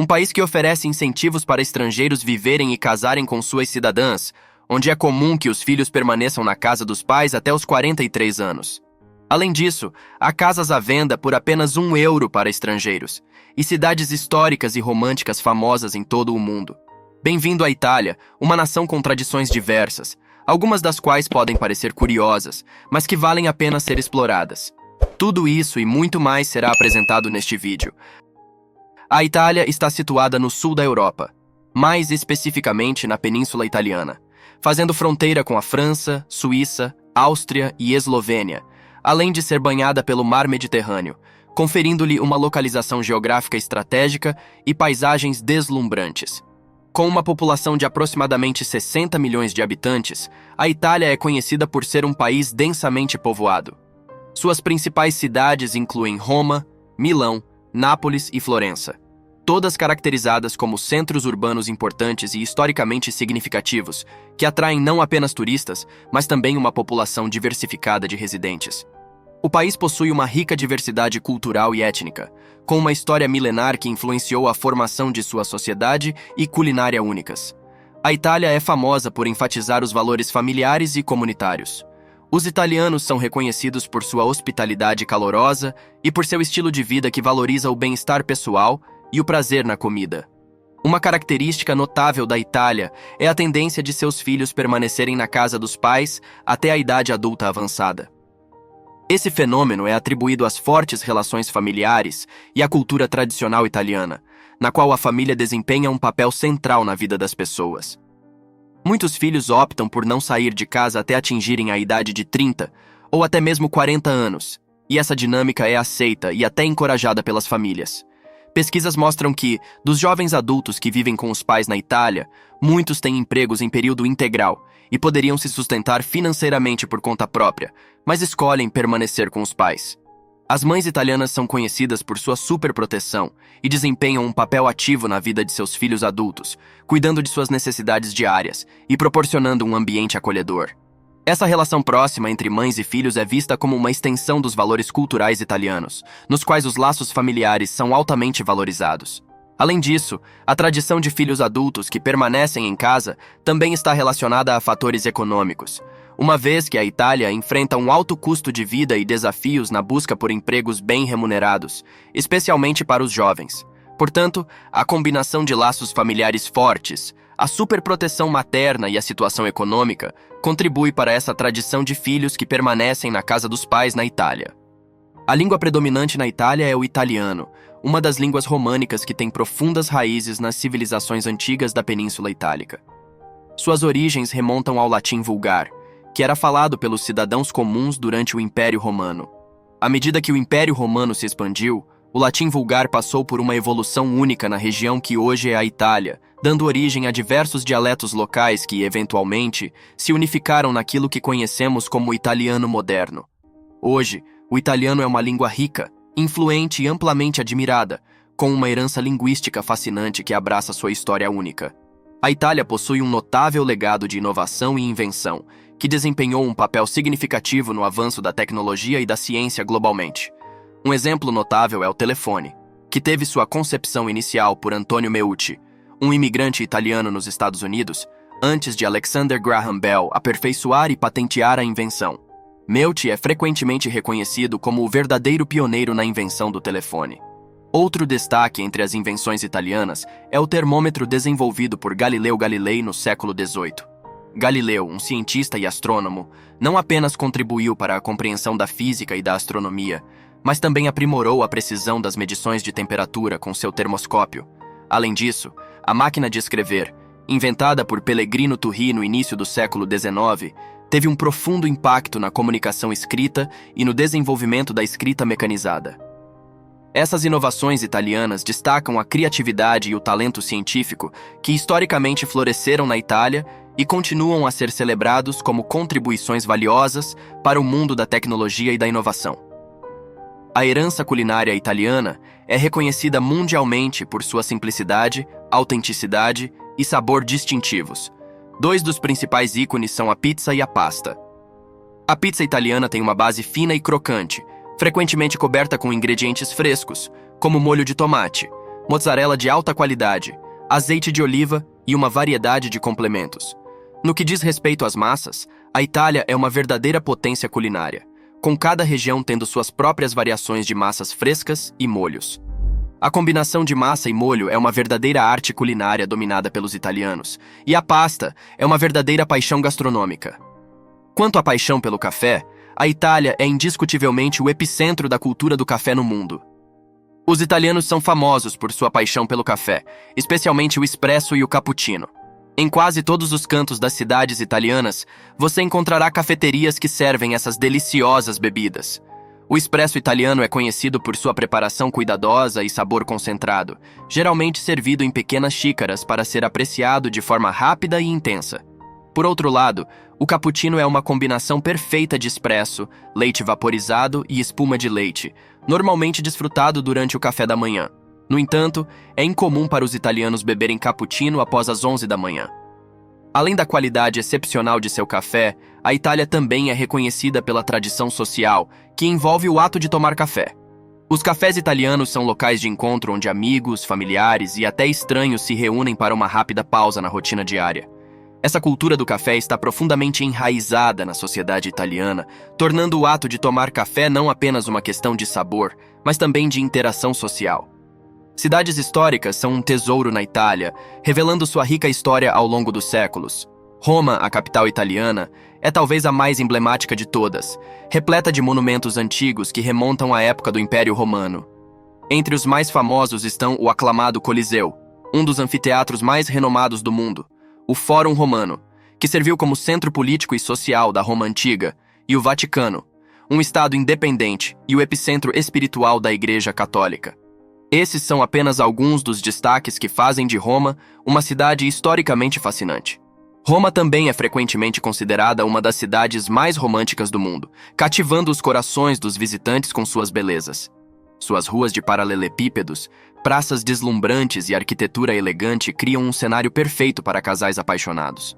Um país que oferece incentivos para estrangeiros viverem e casarem com suas cidadãs, onde é comum que os filhos permaneçam na casa dos pais até os 43 anos. Além disso, há casas à venda por apenas €1 para estrangeiros, e cidades históricas e românticas famosas em todo o mundo. Bem-vindo à Itália, uma nação com tradições diversas, algumas das quais podem parecer curiosas, mas que valem a pena ser exploradas. Tudo isso e muito mais será apresentado neste vídeo. A Itália está situada no sul da Europa, mais especificamente na Península Italiana, fazendo fronteira com a França, Suíça, Áustria e Eslovênia, além de ser banhada pelo Mar Mediterrâneo, conferindo-lhe uma localização geográfica estratégica e paisagens deslumbrantes. Com uma população de aproximadamente 60 milhões de habitantes, a Itália é conhecida por ser um país densamente povoado. Suas principais cidades incluem Roma, Milão, Nápoles e Florença, todas caracterizadas como centros urbanos importantes e historicamente significativos, que atraem não apenas turistas, mas também uma população diversificada de residentes. O país possui uma rica diversidade cultural e étnica, com uma história milenar que influenciou a formação de sua sociedade e culinária únicas. A Itália é famosa por enfatizar os valores familiares e comunitários. Os italianos são reconhecidos por sua hospitalidade calorosa e por seu estilo de vida que valoriza o bem-estar pessoal e o prazer na comida. Uma característica notável da Itália é a tendência de seus filhos permanecerem na casa dos pais até a idade adulta avançada. Esse fenômeno é atribuído às fortes relações familiares e à cultura tradicional italiana, na qual a família desempenha um papel central na vida das pessoas. Muitos filhos optam por não sair de casa até atingirem a idade de 30 ou até mesmo 40 anos, e essa dinâmica é aceita e até encorajada pelas famílias. Pesquisas mostram que, dos jovens adultos que vivem com os pais na Itália, muitos têm empregos em período integral e poderiam se sustentar financeiramente por conta própria, mas escolhem permanecer com os pais. As mães italianas são conhecidas por sua superproteção e desempenham um papel ativo na vida de seus filhos adultos, cuidando de suas necessidades diárias e proporcionando um ambiente acolhedor. Essa relação próxima entre mães e filhos é vista como uma extensão dos valores culturais italianos, nos quais os laços familiares são altamente valorizados. Além disso, a tradição de filhos adultos que permanecem em casa também está relacionada a fatores econômicos, uma vez que a Itália enfrenta um alto custo de vida e desafios na busca por empregos bem remunerados, especialmente para os jovens. Portanto, a combinação de laços familiares fortes, a superproteção materna e a situação econômica contribui para essa tradição de filhos que permanecem na casa dos pais na Itália. A língua predominante na Itália é o italiano, uma das línguas românicas que tem profundas raízes nas civilizações antigas da Península Itálica. Suas origens remontam ao latim vulgar, que era falado pelos cidadãos comuns durante o Império Romano. À medida que o Império Romano se expandiu, o latim vulgar passou por uma evolução única na região que hoje é a Itália, dando origem a diversos dialetos locais que, eventualmente, se unificaram naquilo que conhecemos como italiano moderno. Hoje, o italiano é uma língua rica, influente e amplamente admirada, com uma herança linguística fascinante que abraça sua história única. A Itália possui um notável legado de inovação e invenção, que desempenhou um papel significativo no avanço da tecnologia e da ciência globalmente. Um exemplo notável é o telefone, que teve sua concepção inicial por Antonio Meucci, um imigrante italiano nos Estados Unidos, antes de Alexander Graham Bell aperfeiçoar e patentear a invenção. Meucci é frequentemente reconhecido como o verdadeiro pioneiro na invenção do telefone. Outro destaque entre as invenções italianas é o termômetro desenvolvido por Galileu Galilei no século XVIII. Galileu, um cientista e astrônomo, não apenas contribuiu para a compreensão da física e da astronomia, mas também aprimorou a precisão das medições de temperatura com seu termoscópio. Além disso, a máquina de escrever, inventada por Pellegrino Turri no início do século XIX, teve um profundo impacto na comunicação escrita e no desenvolvimento da escrita mecanizada. Essas inovações italianas destacam a criatividade e o talento científico que historicamente floresceram na Itália e continuam a ser celebrados como contribuições valiosas para o mundo da tecnologia e da inovação. A herança culinária italiana é reconhecida mundialmente por sua simplicidade, autenticidade e sabor distintivos. Dois dos principais ícones são a pizza e a pasta. A pizza italiana tem uma base fina e crocante, frequentemente coberta com ingredientes frescos, como molho de tomate, mozzarella de alta qualidade, azeite de oliva e uma variedade de complementos. No que diz respeito às massas, a Itália é uma verdadeira potência culinária, com cada região tendo suas próprias variações de massas frescas e molhos. A combinação de massa e molho é uma verdadeira arte culinária dominada pelos italianos, e a pasta é uma verdadeira paixão gastronômica. Quanto à paixão pelo café, a Itália é indiscutivelmente o epicentro da cultura do café no mundo. Os italianos são famosos por sua paixão pelo café, especialmente o espresso e o cappuccino. Em quase todos os cantos das cidades italianas, você encontrará cafeterias que servem essas deliciosas bebidas. O espresso italiano é conhecido por sua preparação cuidadosa e sabor concentrado, geralmente servido em pequenas xícaras para ser apreciado de forma rápida e intensa. Por outro lado, o cappuccino é uma combinação perfeita de espresso, leite vaporizado e espuma de leite, normalmente desfrutado durante o café da manhã. No entanto, é incomum para os italianos beberem cappuccino após as 11 da manhã. Além da qualidade excepcional de seu café, a Itália também é reconhecida pela tradição social, que envolve o ato de tomar café. Os cafés italianos são locais de encontro onde amigos, familiares e até estranhos se reúnem para uma rápida pausa na rotina diária. Essa cultura do café está profundamente enraizada na sociedade italiana, tornando o ato de tomar café não apenas uma questão de sabor, mas também de interação social. Cidades históricas são um tesouro na Itália, revelando sua rica história ao longo dos séculos. Roma, a capital italiana, é talvez a mais emblemática de todas, repleta de monumentos antigos que remontam à época do Império Romano. Entre os mais famosos estão o aclamado Coliseu, um dos anfiteatros mais renomados do mundo, o Fórum Romano, que serviu como centro político e social da Roma Antiga, e o Vaticano, um estado independente e o epicentro espiritual da Igreja Católica. Esses são apenas alguns dos destaques que fazem de Roma uma cidade historicamente fascinante. Roma também é frequentemente considerada uma das cidades mais românticas do mundo, cativando os corações dos visitantes com suas belezas. Suas ruas de paralelepípedos, praças deslumbrantes e arquitetura elegante criam um cenário perfeito para casais apaixonados.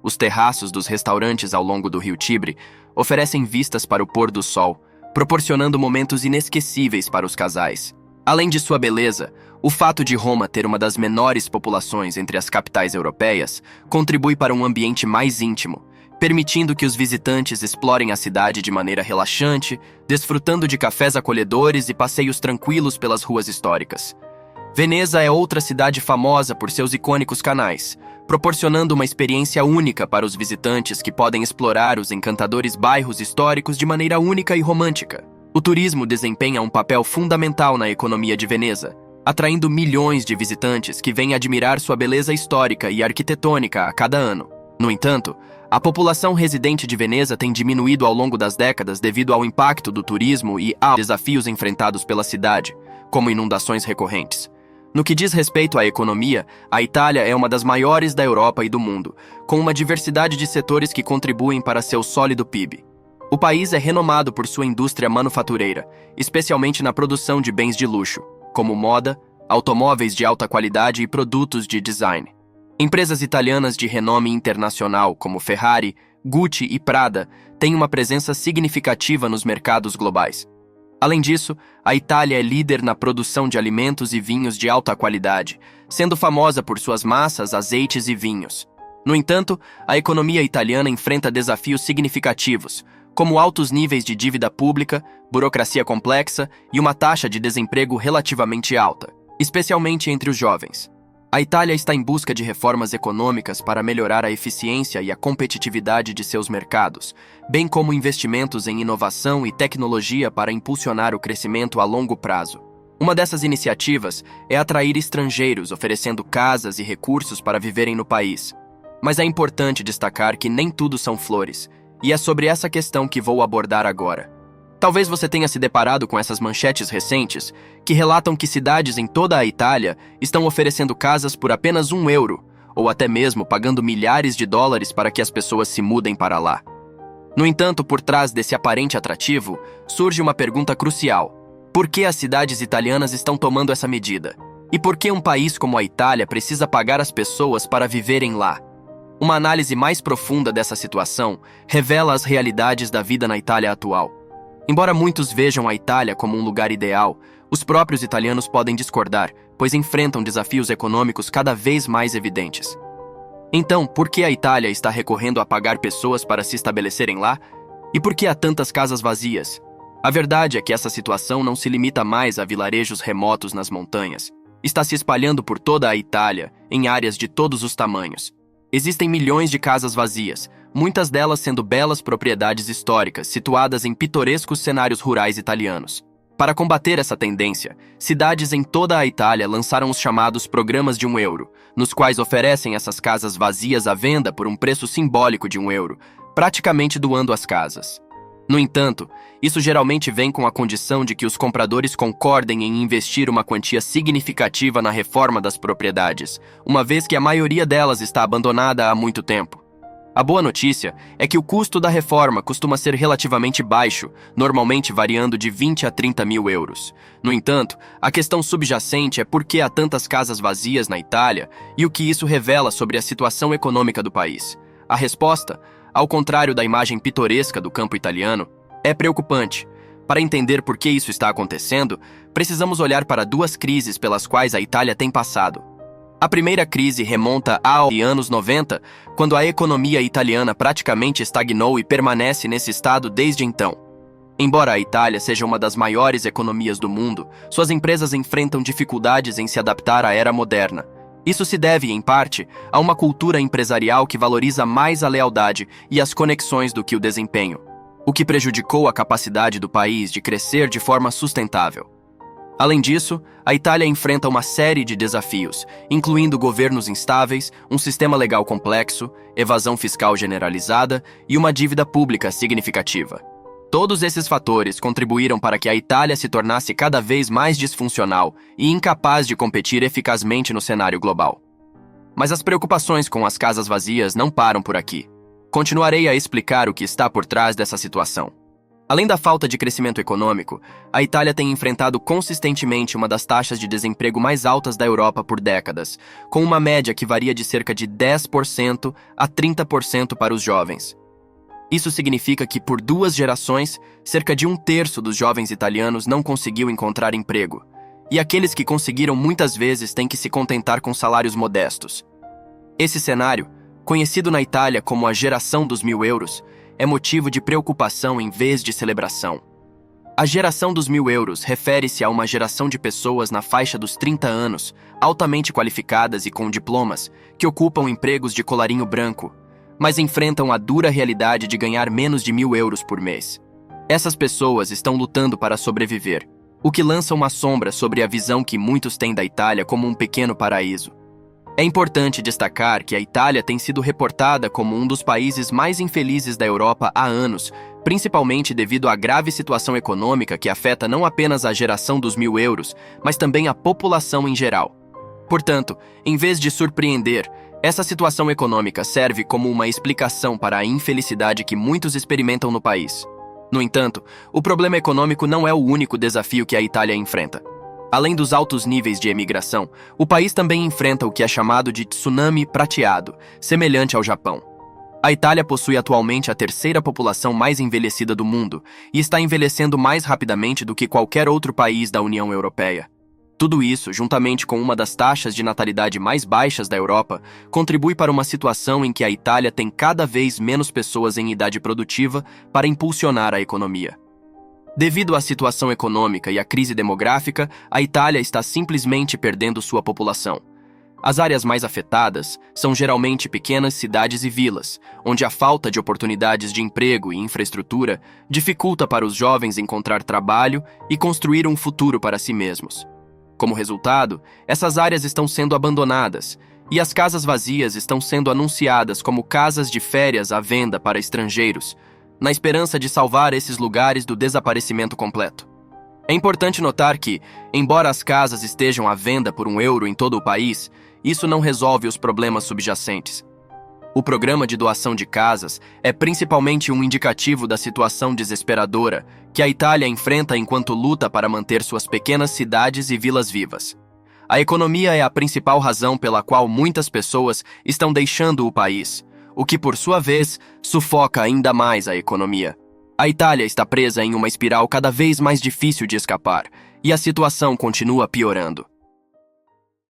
Os terraços dos restaurantes ao longo do Rio Tibre oferecem vistas para o pôr do sol, proporcionando momentos inesquecíveis para os casais. Além de sua beleza, o fato de Roma ter uma das menores populações entre as capitais europeias contribui para um ambiente mais íntimo, permitindo que os visitantes explorem a cidade de maneira relaxante, desfrutando de cafés acolhedores e passeios tranquilos pelas ruas históricas. Veneza é outra cidade famosa por seus icônicos canais, proporcionando uma experiência única para os visitantes que podem explorar os encantadores bairros históricos de maneira única e romântica. O turismo desempenha um papel fundamental na economia de Veneza, atraindo milhões de visitantes que vêm admirar sua beleza histórica e arquitetônica a cada ano. No entanto, a população residente de Veneza tem diminuído ao longo das décadas devido ao impacto do turismo e aos desafios enfrentados pela cidade, como inundações recorrentes. No que diz respeito à economia, a Itália é uma das maiores da Europa e do mundo, com uma diversidade de setores que contribuem para seu sólido PIB. O país é renomado por sua indústria manufatureira, especialmente na produção de bens de luxo, como moda, automóveis de alta qualidade e produtos de design. Empresas italianas de renome internacional, como Ferrari, Gucci e Prada, têm uma presença significativa nos mercados globais. Além disso, a Itália é líder na produção de alimentos e vinhos de alta qualidade, sendo famosa por suas massas, azeites e vinhos. No entanto, a economia italiana enfrenta desafios significativos, como altos níveis de dívida pública, burocracia complexa e uma taxa de desemprego relativamente alta, especialmente entre os jovens. A Itália está em busca de reformas econômicas para melhorar a eficiência e a competitividade de seus mercados, bem como investimentos em inovação e tecnologia para impulsionar o crescimento a longo prazo. Uma dessas iniciativas é atrair estrangeiros oferecendo casas e recursos para viverem no país. Mas é importante destacar que nem tudo são flores, e é sobre essa questão que vou abordar agora. Talvez você tenha se deparado com essas manchetes recentes que relatam que cidades em toda a Itália estão oferecendo casas por apenas €1, ou até mesmo pagando milhares de dólares para que as pessoas se mudem para lá. No entanto, por trás desse aparente atrativo, surge uma pergunta crucial. Por que as cidades italianas estão tomando essa medida? E por que um país como a Itália precisa pagar as pessoas para viverem lá? Uma análise mais profunda dessa situação revela as realidades da vida na Itália atual. Embora muitos vejam a Itália como um lugar ideal, os próprios italianos podem discordar, pois enfrentam desafios econômicos cada vez mais evidentes. Então, por que a Itália está recorrendo a pagar pessoas para se estabelecerem lá? E por que há tantas casas vazias? A verdade é que essa situação não se limita mais a vilarejos remotos nas montanhas. Está se espalhando por toda a Itália, em áreas de todos os tamanhos. Existem milhões de casas vazias, muitas delas sendo belas propriedades históricas situadas em pitorescos cenários rurais italianos. Para combater essa tendência, cidades em toda a Itália lançaram os chamados programas de €1, nos quais oferecem essas casas vazias à venda por um preço simbólico de €1, praticamente doando as casas. No entanto, isso geralmente vem com a condição de que os compradores concordem em investir uma quantia significativa na reforma das propriedades, uma vez que a maioria delas está abandonada há muito tempo. A boa notícia é que o custo da reforma costuma ser relativamente baixo, normalmente variando de 20 a 30 mil euros. No entanto, a questão subjacente é por que há tantas casas vazias na Itália e o que isso revela sobre a situação econômica do país. A resposta, ao contrário da imagem pitoresca do campo italiano, é preocupante. Para entender por que isso está acontecendo, precisamos olhar para duas crises pelas quais a Itália tem passado. A primeira crise remonta aos anos 90, quando a economia italiana praticamente estagnou e permanece nesse estado desde então. Embora a Itália seja uma das maiores economias do mundo, suas empresas enfrentam dificuldades em se adaptar à era moderna. Isso se deve, em parte, a uma cultura empresarial que valoriza mais a lealdade e as conexões do que o desempenho, o que prejudicou a capacidade do país de crescer de forma sustentável. Além disso, a Itália enfrenta uma série de desafios, incluindo governos instáveis, um sistema legal complexo, evasão fiscal generalizada e uma dívida pública significativa. Todos esses fatores contribuíram para que a Itália se tornasse cada vez mais disfuncional e incapaz de competir eficazmente no cenário global. Mas as preocupações com as casas vazias não param por aqui. Continuarei a explicar o que está por trás dessa situação. Além da falta de crescimento econômico, a Itália tem enfrentado consistentemente uma das taxas de desemprego mais altas da Europa por décadas, com uma média que varia de cerca de 10% a 30% para os jovens. Isso significa que, por 2 gerações, cerca de 1/3 dos jovens italianos não conseguiu encontrar emprego, e aqueles que conseguiram muitas vezes têm que se contentar com salários modestos. Esse cenário, conhecido na Itália como a geração dos €1.000, é motivo de preocupação em vez de celebração. A geração dos €1.000 refere-se a uma geração de pessoas na faixa dos 30 anos, altamente qualificadas e com diplomas, que ocupam empregos de colarinho branco, mas enfrentam a dura realidade de ganhar menos de €1.000 por mês. Essas pessoas estão lutando para sobreviver, o que lança uma sombra sobre a visão que muitos têm da Itália como um pequeno paraíso. É importante destacar que a Itália tem sido reportada como um dos países mais infelizes da Europa há anos, principalmente devido à grave situação econômica que afeta não apenas a geração dos €1.000, mas também a população em geral. Portanto, em vez de surpreender, essa situação econômica serve como uma explicação para a infelicidade que muitos experimentam no país. No entanto, o problema econômico não é o único desafio que a Itália enfrenta. Além dos altos níveis de emigração, o país também enfrenta o que é chamado de tsunami prateado, semelhante ao Japão. A Itália possui atualmente a 3ª população mais envelhecida do mundo e está envelhecendo mais rapidamente do que qualquer outro país da União Europeia. Tudo isso, juntamente com uma das taxas de natalidade mais baixas da Europa, contribui para uma situação em que a Itália tem cada vez menos pessoas em idade produtiva para impulsionar a economia. Devido à situação econômica e à crise demográfica, a Itália está simplesmente perdendo sua população. As áreas mais afetadas são geralmente pequenas cidades e vilas, onde a falta de oportunidades de emprego e infraestrutura dificulta para os jovens encontrar trabalho e construir um futuro para si mesmos. Como resultado, essas áreas estão sendo abandonadas e as casas vazias estão sendo anunciadas como casas de férias à venda para estrangeiros, na esperança de salvar esses lugares do desaparecimento completo. É importante notar que, embora as casas estejam à venda por €1 em todo o país, isso não resolve os problemas subjacentes. O programa de doação de casas é principalmente um indicativo da situação desesperadora que a Itália enfrenta enquanto luta para manter suas pequenas cidades e vilas vivas. A economia é a principal razão pela qual muitas pessoas estão deixando o país, o que, por sua vez, sufoca ainda mais a economia. A Itália está presa em uma espiral cada vez mais difícil de escapar, e a situação continua piorando.